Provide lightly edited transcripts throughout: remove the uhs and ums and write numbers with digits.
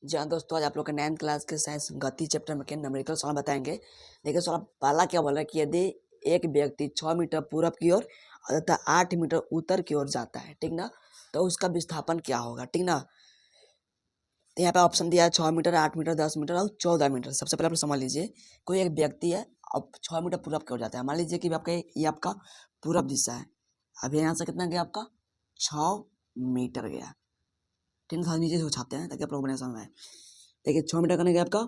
जी हाँ दोस्तों, आज आप लोग के 9th क्लास के साइंस गति चैप्टर में के न्यूमेरिकल सवाल बताएंगे। देखिए सवाल पहला क्या बोला कि यदि एक व्यक्ति 6 मीटर पूरब की ओर तथा 8 मीटर उत्तर की ओर जाता है, ठीक ना, तो उसका विस्थापन क्या होगा, ठीक ना। तो यहाँ पे ऑप्शन दिया है 6 मीटर, 8 मीटर, 10 मीटर और 14 मीटर। सबसे पहले आप समझ लीजिए, कोई एक व्यक्ति है, अब 6 मीटर पूरब की ओर जाता है। मान लीजिए कि आपका ये आपका पूरब दिशा है। अब यहाँ से कितना गया आपका 6 मीटर गया, ठीक है। नीचे से उछाते हैं ताकि आप लोग बने समझ में आए। देखिए 6 मीटर करने गया आपका,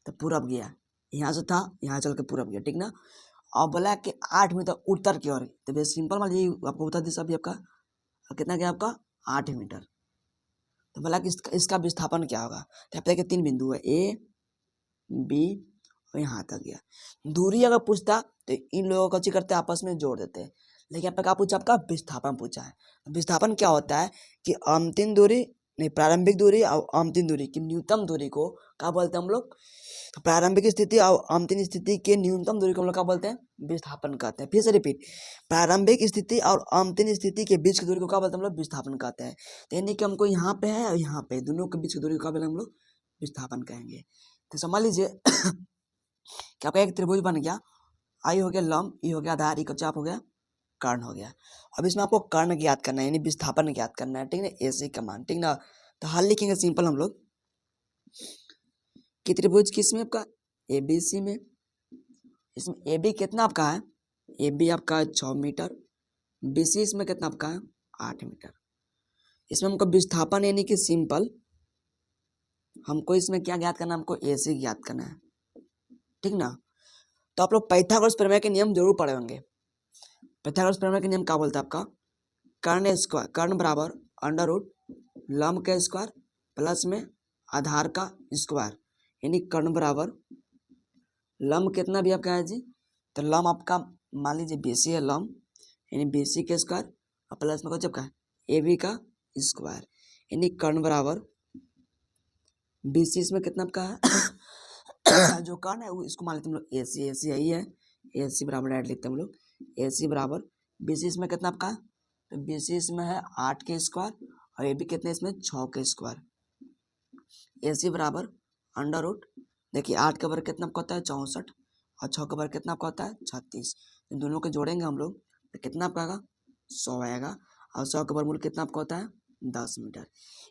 तो पूरब गया, यहाँ से था यहाँ चल के पूरब गया, ठीक ना। और बोला कि 8 मीटर उत्तर की ओर, तो बेस सिंपल मान लीजिए आपको बता दिशा भी आपका कितना गया आपका 8 मीटर। तो बोला कि इसका विस्थापन क्या होगा। तो यहाँ पे देखिए 3 बिंदु है, ए बी और यहाँ तक गया। दूरी अगर पूछता तो इन लोगों को करते आपस में जोड़ देते, लेकिन यहाँ पे क्या पूछा, आपका विस्थापन पूछा है। विस्थापन क्या होता है कि अंतिम दूरी नहीं, प्रारंभिक दूरी और अंतिम दूरी की न्यूनतम दूरी को क्या बोलते हैं हम लोग। तो प्रारंभिक स्थिति और अंतिम स्थिति के न्यूनतम दूरी को हम लोग क्या बोलते हैं, विस्थापन कहते हैं। फिर से रिपीट, प्रारंभिक स्थिति और अंतिम स्थिति के बीच की दूरी को क्या बोलते हैं हम लोग, विस्थापन कहते हैं। तो यानी कि हमको यहाँ पे है और यहाँ पे दोनों के बीच की दूरी को क्या बोलते हैं हम लोग, विस्थापन कहेंगे। तो समझ लीजिए कि आपका एक त्रिभुज बन गया, आई हो गया लंब, ई हो गया आधार, ई का चाप हो गया, कर्ण हो गया। अब इसमें आपको कर्ण ज्ञात करना है, यानी विस्थापन ज्ञात करना है, ठीक ना, ऐसे का मान, ठीक ना। तो हल लिखेंगे सिंपल हम लोग कि त्रिभुज किसमें आपका एबीसी में, इसमें ए बी कितना आपका है, ए बी आपका 6 मीटर, बी सी इसमें कितना आपका है 8 मीटर। इसमें हमको विस्थापन यानी कि सिंपल हमको इसमें क्या ज्ञात करना है, हमको ए सी ज्ञात करना है, ठीक ना। तो आप लोग पाइथागोरस प्रमेय के नियम जरूर पढ़े होंगे। पाइथागोरस प्रमेय के नियम क्या बोलता है आपका, कर्ण स्क्वायर, कर्ण बराबर अंडर रूट लंब का स्क्वायर प्लस में आधार का स्क्वायर, यानी कर्ण बराबर लंब कितना भी आपका है जी, तो लंब आपका मान लीजिए बीसी है लंब, यानी बीसी के स्क्वायर और प्लस में जब का है ए बी का स्क्वायर, यानी कर्ण बराबर बीसी इसमें कितना आपका है जो कर्ण है वो इसको मान लेते हम लोग ए सी, ए सी यही है, ए सी बराबर डायरेक्ट लिखते हैं हम लोग, ए सी बराबर बीसी इसमें कितना आपका है, तो बीसी इसमें है 8 के स्क्वायर और ए बी कितने इसमें 6 के स्क्वायर, ए सी बराबर अंडर रूट, देखिए 8 का वर्ग कितना आपका होता है 64 और 6 का वर्ग कितना आपका होता है 36। दोनों को जोड़ेंगे हम लोग तो कितना आपका आएगा 100 आएगा, और 100 का वर्गमूल कितना आपका होता है 10 मीटर,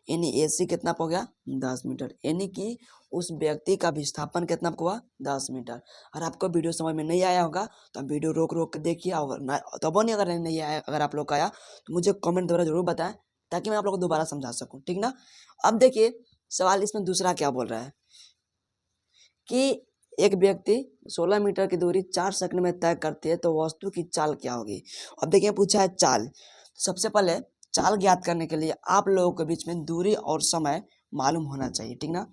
यानी ए सी कितना हो गया 10 मीटर, यानी कि उस व्यक्ति का विस्थापन कितना आपको हुआ 10 मीटर। और आपको वीडियो समझ में नहीं आया होगा तो आप वीडियो रोक रोक के देखिए, और तब नहीं अगर नहीं आया, अगर आप लोग का आया तो मुझे कमेंट द्वारा जरूर बताएं ताकि मैं आप लोग को दोबारा समझा सकूं, ठीक ना। अब देखिए सवाल इसमें दूसरा क्या बोल रहा है कि एक व्यक्ति 16 मीटर की दूरी 4 सेकंड में तय करती है तो वस्तु की चाल क्या होगी। अब देखिए पूछा है चाल, तो सबसे पहले चाल ज्ञात करने के लिए आप लोगों के बीच में दूरी और समय मालूम होना चाहिए, ठीक ना।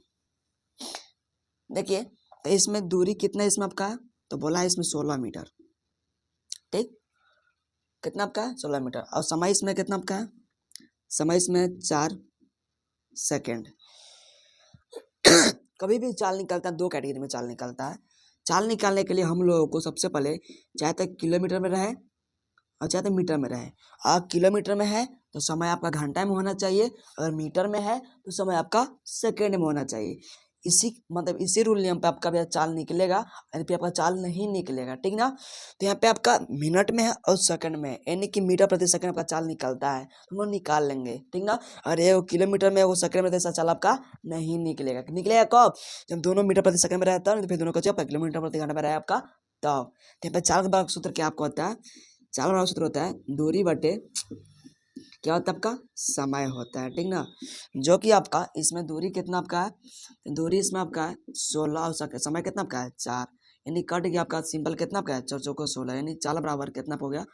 देखिए तो इसमें दूरी कितना इसमें आपका है, तो बोला है इसमें 16 मीटर, ठीक, कितना आपका है 16 मीटर, और समय इसमें कितना आपका है, समय इसमें 4 सेकेंड। कभी भी चाल निकलता है, दो कैटेगरी में चाल निकलता है। चाल निकालने के लिए हम लोगों को सबसे पहले चाहे तो किलोमीटर में रहे और चाहे तो मीटर में रहे। अगर किलोमीटर में है तो समय आपका घंटा में होना चाहिए, अगर मीटर में है तो समय आपका सेकेंड में होना चाहिए। इसी मतलब इसी रूल नियम पे आपका भी चाल निकलेगा, यानी पे आपका चाल नहीं निकलेगा, ठीक ना। तो यहाँ पे आपका मिनट में है और सेकंड में है, यानी कि मीटर प्रति सेकंड आपका चाल निकलता है, तो हम लोग निकाल लेंगे, ठीक ना। अरे वो किलोमीटर में वो सेकंड में जैसा चाल आपका नहीं निकलेगा। निकलेगा कब, जब दोनों मीटर प्रति सेकंड में रहता है, तो फिर दोनों का जब किलोमीटर प्रति घंटा में रहा आपका तब। तो यहाँ पे चाल का सूत्र क्या आपको होता है, चाल का सूत्र होता है दूरी बटे क्या होता है आपका समय होता है, ठीक ना। जो कि आपका इसमें दूरी कितना आपका है, दूरी इसमें आपका है 16 और समय कितना आपका है 4, यानी कट गया आपका सिंपल कितना आपका है 4 चौको 16, यानी चाल बराबर कितना हो गया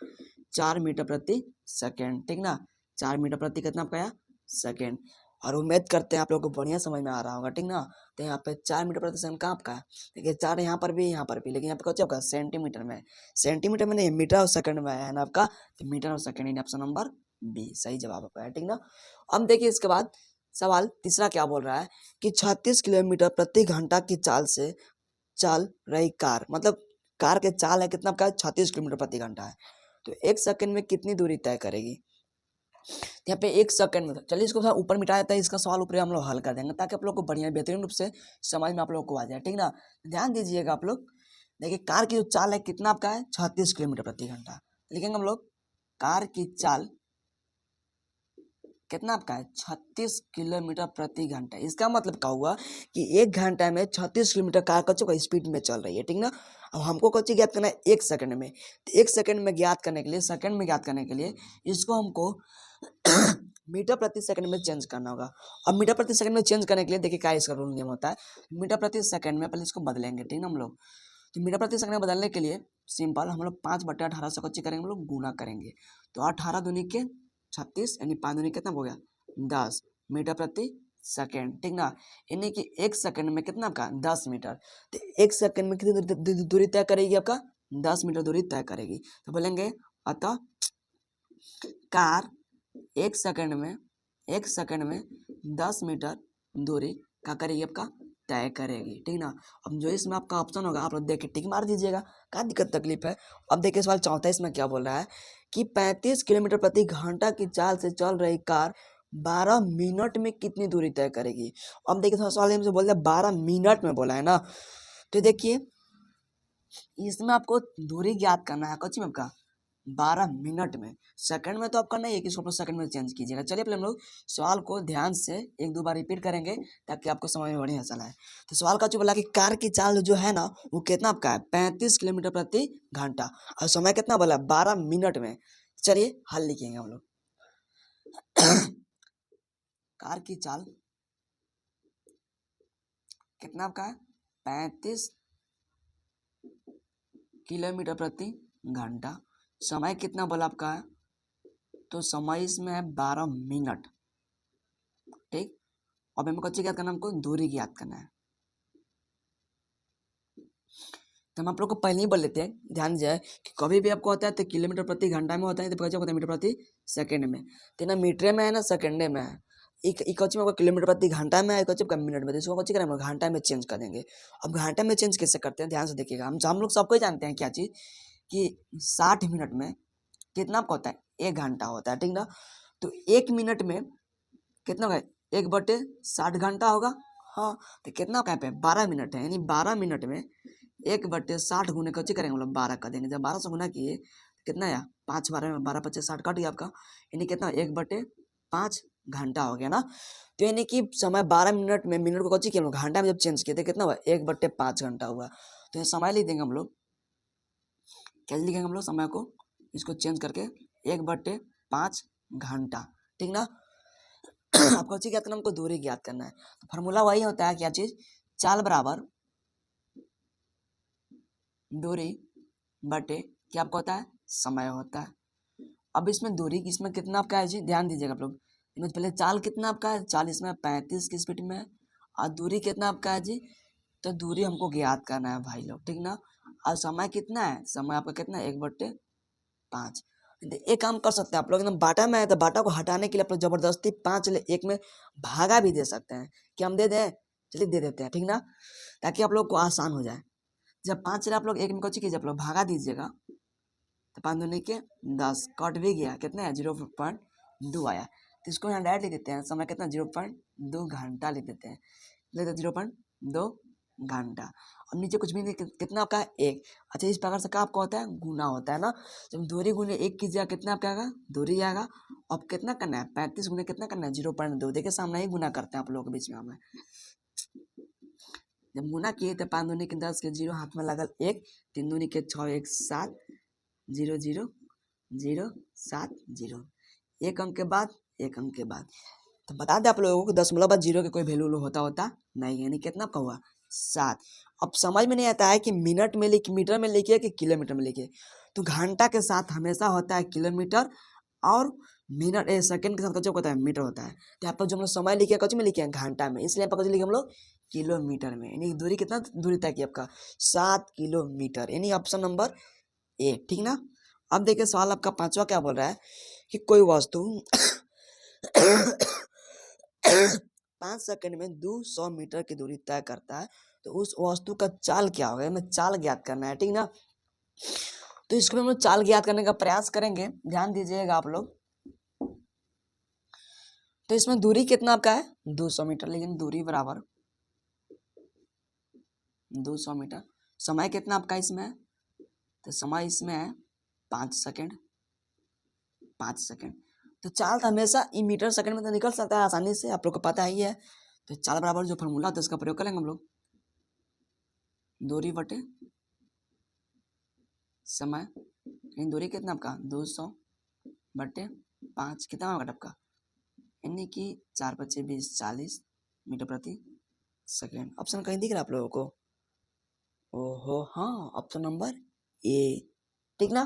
4 मीटर प्रति सेकेंड, ठीक ना। 4 मीटर प्रति कितना आपका है सेकेंड। और उम्मीद करते हैं आप लोगों को बढ़िया समझ में आ रहा होगा, ठीक ना। तो यहाँ पे 4 मीटर प्रति सेकंड कहाँ आपका है, देखिए 4 यहाँ पर भी यहाँ पर भी, लेकिन यहाँ पे क्या आपका सेंटीमीटर में, सेंटीमीटर में नहीं मीटर और सेकंड में है ना आपका, तो मीटर और सेकंड, ऑप्शन नंबर बी सही जवाब आपका है, ठीक ना। अब देखिए इसके बाद सवाल तीसरा क्या बोल रहा है कि 36 किलोमीटर प्रति घंटा की चाल से चल रही कार, मतलब कार के चाल है कितना आपका 36 किलोमीटर प्रति घंटा है, तो 1 सेकंड में कितनी दूरी तय करेगी। यहाँ पे 1 सेकंड में, चलिए इसको थोड़ा ऊपर मिटा देता है, इसका सवाल ऊपर हम लोग हल कर देंगे ताकि आप लोग को बढ़िया बेहतरीन रूप से समझ में आप लोग को आ जाए, ठीक ना। ध्यान दीजिएगा आप लोग, देखिए कार की जो चाल है कितना आपका है 36 किलोमीटर प्रति घंटा। लिखेंगे हम लोग कार की चाल कितना आपका है 36 किलोमीटर प्रति घंटा। इसका मतलब क्या हुआ कि 1 घंटा में 36 किलोमीटर कार का स्पीड में चल रही है, ठीक ना। अब हमको कच्ची ज्ञात करना है 1 सेकंड में, तो 1 सेकंड में ज्ञात करने के लिए, सेकंड में ज्ञात करने के लिए इसको हमको मीटर प्रति सेकंड में चेंज करना होगा। अब मीटर प्रति सेकंड में चेंज करने के लिए देखिए क्या इसका रूल नियम होता है, मीटर प्रति सेकंड में पहले इसको बदलेंगे, ठीक ना हम लोग। तो मीटर प्रति सेकंड में बदलने के लिए सिंपल हम लोग 5/18 से कच्ची करेंगे, हम लोग गुना करेंगे। तो 18 दूनी के 36 यानी 5 दूनी कितना हो गया 10 मीटर प्रति सेकंड, ठीक ना। यानी कि 1 सेकंड में कितना आपका 10 मीटर। तो 1 सेकंड में कितनी दूरी तय करेगी आपका 10 मीटर दूरी तय करेगी। तो बोलेंगे अतः कार 1 सेकंड में 10 मीटर दूरी क्या करेगी आपका तय करेगी, ठीक ना। अब जो इसमें आपका ऑप्शन होगा आप लोग देख के टिक मार दीजिएगा, क्या दिक्कत तकलीफ है। अब देखिए सवाल चौथा इसमें क्या बोल रहा है कि 35 किलोमीटर प्रति घंटा की चाल से चल रही कार 12 मिनट में कितनी दूरी तय करेगी। अब देखिए थोड़ा सवाल हमसे बोल रहा है 12 मिनट में बोला है ना, तो देखिए इसमें आपको दूरी ज्ञात करना है कच्ची में आपका 12 मिनट में। सेकंड में तो आपका नहीं है कि इसको सेकंड में चेंज कीजिएगा। चलिए पहले हम लोग सवाल को ध्यान से 1-2 बार रिपीट करेंगे ताकि आपको समझ में बढ़िया चला है। तो सवाल का जो बोला कि कार की चाल जो है ना वो कितना आपका है 35 किलोमीटर प्रति घंटा और समय कितना बोला 12 मिनट में। चलिए हल लिखेंगे हम लोग कार की चाल कितना आपका है 35 किलोमीटर प्रति घंटा, समय कितना बोला आपका है, तो समय इसमें है 12 मिनट, ठीक। अब हमें कच्ची ज्ञात करना, हमको दूरी ज्ञात करना है। तो हम आप लोग को पहले ही बोल लेते हैं, ध्यान दीजिए कि कभी भी आपको होता है तो किलोमीटर प्रति घंटा में होता है, तो होता है मीटर प्रति सेकंड में। तो ना मीटर में है ना सेकंड में है, एक कच्ची में किलोमीटर प्रति घंटा में है, कच्ची का मिनट में, इसको कच्ची करें घंटा में चेंज कर देंगे। अब घंटा में चेंज कैसे करते हैं ध्यान से देखिएगा। हम लोग सबको जानते हैं क्या चीज़ कि 60 मिनट में कितना आपका होता है 1 घंटा होता है, ठीक ना। तो 1 मिनट में कितना होगा 1/60 घंटा होगा, हाँ। तो कितना का यहाँ पे 12 मिनट है, यानी 12 मिनट में 1/60 गुने कच्ची करेंगे मतलब 12 कर देंगे। जब 12 से गुना किए तो कितना आया 5 12 में 12 25 60 कट गया आपका, यानी कितना 1/5 घंटा हो गया ना। तो यानी कि समय 12 मिनट में मिनट को कच्ची किया हम लोग घंटा में जब चेंज किए थे कितना हुआ 1/5 घंटा हुआ। तो ये समय लिख देंगे हम लोग, कैसे लिखेंगे हम लोग समय को, इसको चेंज करके 1/5 घंटा, ठीक ना। आपको अच्छी ज्ञात करना, हमको दूरी ज्ञात करना है। तो फॉर्मूला वही होता है क्या चीज, चाल बराबर दूरी बटे क्या आपको होता है समय होता है। अब इसमें दूरी इसमें कितना आपका है जी, ध्यान दीजिएगा आप लोग। इसमें पहले चाल कितना आपका है, चाल इसमें 35 की स्पीड में है और दूरी कितना आपका है जी, तो दूरी हमको ज्ञात करना है भाई लोग, ठीक ना। और समय कितना है, समय आपका कितना है 1/5। एक काम कर सकते हैं आप लोग, एकदम बाटा में है तो बाटा को हटाने के लिए आप लोग जबरदस्ती 5 ले 1 में भागा भी दे सकते हैं, कि हम दे दें, चलिए दे देते हैं, ठीक ना, ताकि आप लोग को आसान हो जाए। जब 5 चले आप लोग 1 में कुछ कीजिए, आप लोग भागा दीजिएगा तो 5 दूनी के 10 कट भी गया, कितना है 0.2 आया। तो इसको यहाँ डायरेक्ट लिख देते हैं, समय कितना 0.2 घंटा लिख देते हैं, लिख देते 0.2 घंटा। और नीचे कुछ भी नहीं, कितना आपका है 1। अच्छा इस प्रकार से क्या आपका होता है गुना होता है ना। जब दूरी गुने 1 कीजिएगा कितना आपका आएगा दूरी आएगा। अब कितना करना है 35 गुने कितना करना है 0.2, देखिए सामने ही गुना करते हैं आप लोगों के बीच में हमें। जब गुना किए तो 5 दूनी के 10 के 0 हाथ में लगल 1, 3 दूनी के 6 1 7 0 0 0 7 0, 1 अंक के बाद 1 अंक के बाद। तो बता दें आप लोगों को 10 बाद 0 के कोई वैल्यू होता नहीं, यानी कितना का हुआ 7। अब समझ में नहीं आता है कि मिनट में लिखिए, मीटर में लिखिए कि किलोमीटर में लिखिए। तो घंटा के साथ हमेशा होता है किलोमीटर और मिनट सेकंड के साथ कच्चे होता है मीटर होता है। तो यहाँ पर जो हम लोग समय लिखे कच्चे में लिखे हैं घंटा में, इसलिए यहाँ पर कच्चे लिखे हम लोग किलोमीटर में। यानी दूरी कितना दूरी तय की आपका 7 किलोमीटर, यानी ऑप्शन नंबर ए, ठीक ना। अब देखिए सवाल आपका 5वां क्या बोल रहा है कि कोई वस्तु 5 सेकंड में 200 मीटर की दूरी तय करता है, तो उस वस्तु का चाल क्या होगा, हमें चाल ज्ञात करना है, ठीक ना। तो इसको हम लोग चाल ज्ञात करने का प्रयास करेंगे, ध्यान दीजिएगा आप लोग। तो इसमें दूरी कितना आपका है 200 मीटर, लेकिन दूरी बराबर 200 मीटर। समय कितना आपका इसमें है, तो समय इसमें है 5 सेकेंड, 5 सेकेंड। तो चाल तो हमेशा ई मीटर सेकंड में तो निकल सकता है आसानी से, आप लोग को पता ही है। तो चाल बराबर जो फॉर्मूला होता है उसका प्रयोग करेंगे हम लोग, दूरी बटे समय। दूरी कितना आपका 200 बटे 5, कितना होगा आपका, यानी कि 4 × 5 = 20, 40 मीटर प्रति सेकेंड। ऑप्शन कहीं दिख रहा है आप लोगों को? ओहो हाँ, ऑप्शन नंबर ए, ठीक ना।